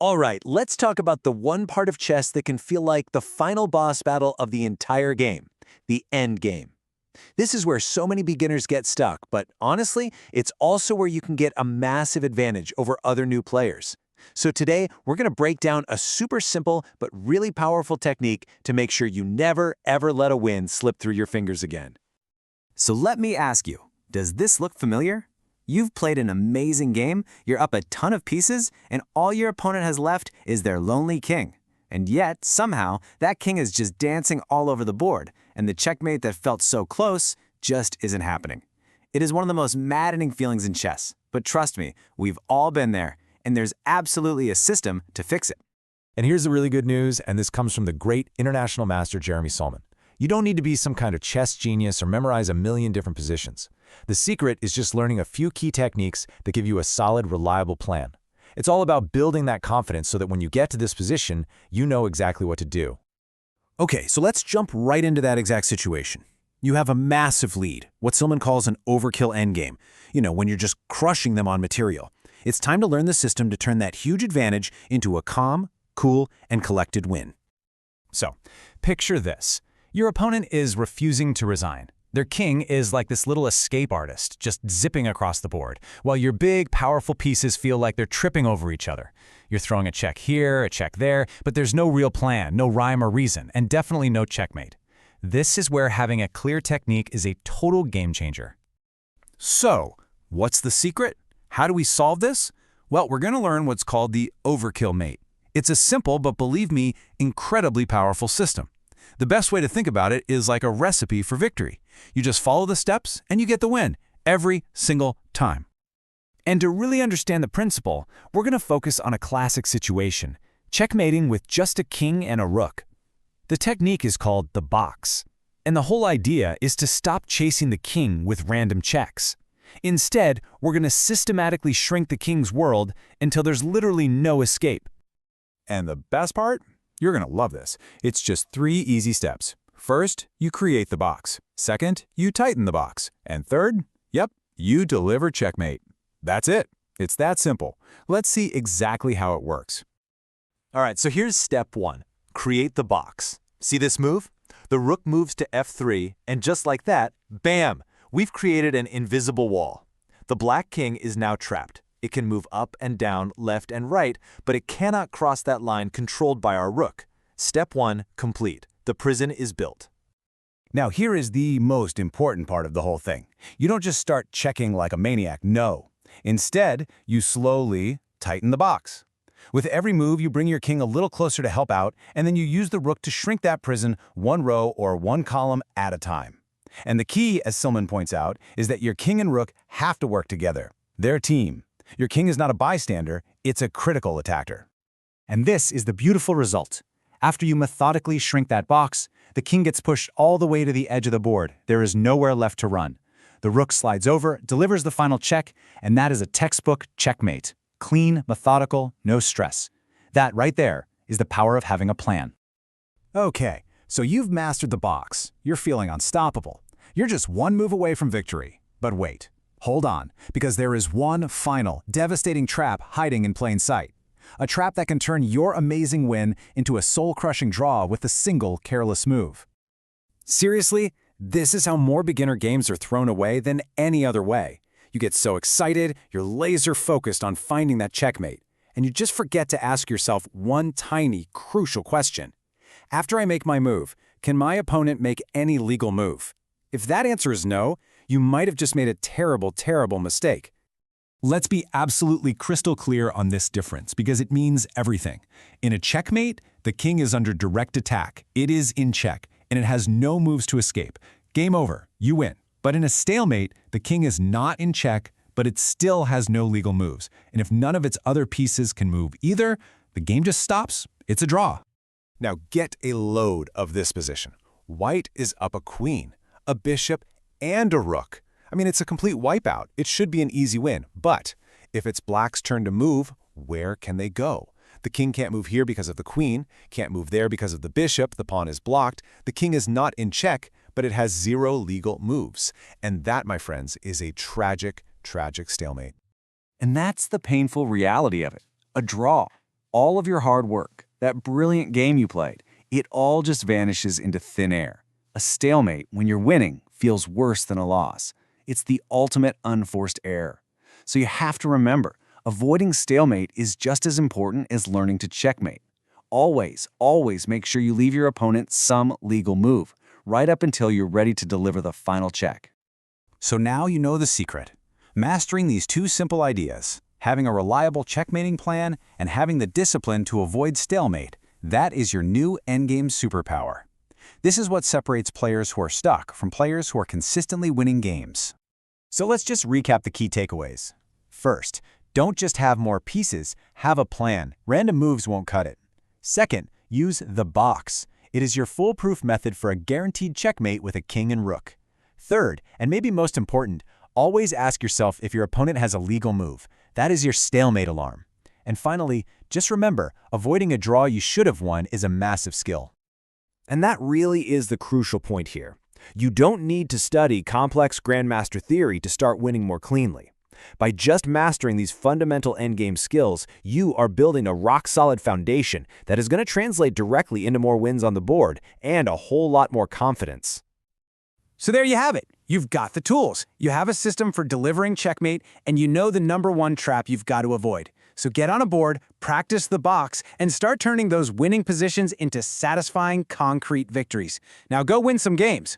All right, let's talk about the one part of chess that can feel like the final boss battle of the entire game, the end game. This is where so many beginners get stuck, but honestly, it's also where you can get a massive advantage over other new players. So today, we're going to break down a super simple but really powerful technique to make sure you never, ever let a win slip through your fingers again. So let me ask you, does this look familiar? You've played an amazing game, you're up a ton of pieces, and all your opponent has left is their lonely king. And yet, somehow, that king is just dancing all over the board, and the checkmate that felt so close just isn't happening. It is one of the most maddening feelings in chess, but trust me, we've all been there, and there's absolutely a system to fix it. And here's the really good news, and this comes from the great international master Jeremy Solomon. You don't need to be some kind of chess genius or memorize a million different positions. The secret is just learning a few key techniques that give you a solid, reliable plan. It's all about building that confidence so that when you get to this position, you know exactly what to do. Okay, so let's jump right into that exact situation. You have a massive lead, what Silman calls an overkill endgame, when you're just crushing them on material. It's time to learn the system to turn that huge advantage into a calm, cool, and collected win. So, picture this. Your opponent is refusing to resign. Their king is like this little escape artist, just zipping across the board, while your big, powerful pieces feel like they're tripping over each other. You're throwing a check here, a check there, but there's no real plan, no rhyme or reason, and definitely no checkmate. This is where having a clear technique is a total game changer. So, what's the secret? How do we solve this? Well, we're going to learn what's called the overkill mate. It's a simple, but believe me, incredibly powerful system. The best way to think about it is like a recipe for victory. You just follow the steps and you get the win every single time. And to really understand the principle, we're going to focus on a classic situation, checkmating with just a king and a rook. The technique is called the box, and the whole idea is to stop chasing the king with random checks. Instead, we're going to systematically shrink the king's world until there's literally no escape. And the best part? You're going to love this. It's just 3 easy steps. First, you create the box. Second, you tighten the box. And third, you deliver checkmate. That's it. It's that simple. Let's see exactly how it works. All right, so here's step 1. Create the box. See this move? The rook moves to f3, and just like that, bam! We've created an invisible wall. The black king is now trapped. It can move up and down, left and right, but it cannot cross that line controlled by our rook. Step 1 complete. The prison is built. Now here is the most important part of the whole thing. You don't just start checking like a maniac, no. Instead, you slowly tighten the box. With every move, you bring your king a little closer to help out, and then you use the rook to shrink that prison 1 row or 1 column at a time. And the key, as Silman points out, is that your king and rook have to work together. They're a team. Your king is not a bystander, it's a critical attacker. And this is the beautiful result. After you methodically shrink that box, the king gets pushed all the way to the edge of the board. There is nowhere left to run. The rook slides over, delivers the final check, and that is a textbook checkmate. Clean, methodical, no stress. That right there is the power of having a plan. Okay, so you've mastered the box. You're feeling unstoppable. You're just 1 move away from victory. But wait. Hold on, because there is one final, devastating trap hiding in plain sight. A trap that can turn your amazing win into a soul-crushing draw with a single careless move. Seriously, this is how more beginner games are thrown away than any other way. You get so excited, you're laser-focused on finding that checkmate, and you just forget to ask yourself one tiny, crucial question. After I make my move, can my opponent make any legal move? If that answer is no, you might have just made a terrible, terrible mistake. Let's be absolutely crystal clear on this difference because it means everything. In a checkmate, the king is under direct attack. It is in check, and it has no moves to escape. Game over, you win. But in a stalemate, the king is not in check, but it still has no legal moves. And if none of its other pieces can move either, the game just stops. It's a draw. Now get a load of this position. White is up a queen, a bishop, and a rook. I mean, it's a complete wipeout. It should be an easy win. But if it's black's turn to move, where can they go? The king can't move here because of the queen, can't move there because of the bishop, the pawn is blocked. The king is not in check, but it has 0 legal moves. And that, my friends, is a tragic, tragic stalemate. And that's the painful reality of it, a draw. All of your hard work, that brilliant game you played, it all just vanishes into thin air. A stalemate, when you're winning, feels worse than a loss. It's the ultimate unforced error. So you have to remember, avoiding stalemate is just as important as learning to checkmate. Always, always make sure you leave your opponent some legal move, right up until you're ready to deliver the final check. So now you know the secret. Mastering these two simple ideas, having a reliable checkmating plan and having the discipline to avoid stalemate, that is your new endgame superpower. This is what separates players who are stuck from players who are consistently winning games. So let's just recap the key takeaways. First, don't just have more pieces, have a plan. Random moves won't cut it. Second, use the box. It is your foolproof method for a guaranteed checkmate with a king and rook. Third, and maybe most important, always ask yourself if your opponent has a legal move. That is your stalemate alarm. And finally, just remember, avoiding a draw you should have won is a massive skill. And that really is the crucial point here. You don't need to study complex grandmaster theory to start winning more cleanly. By just mastering these fundamental endgame skills, you are building a rock-solid foundation that is going to translate directly into more wins on the board and a whole lot more confidence. So there you have it. You've got the tools. You have a system for delivering checkmate, and you know the #1 trap you've got to avoid. So get on a board, practice the box, and start turning those winning positions into satisfying, concrete victories. Now go win some games.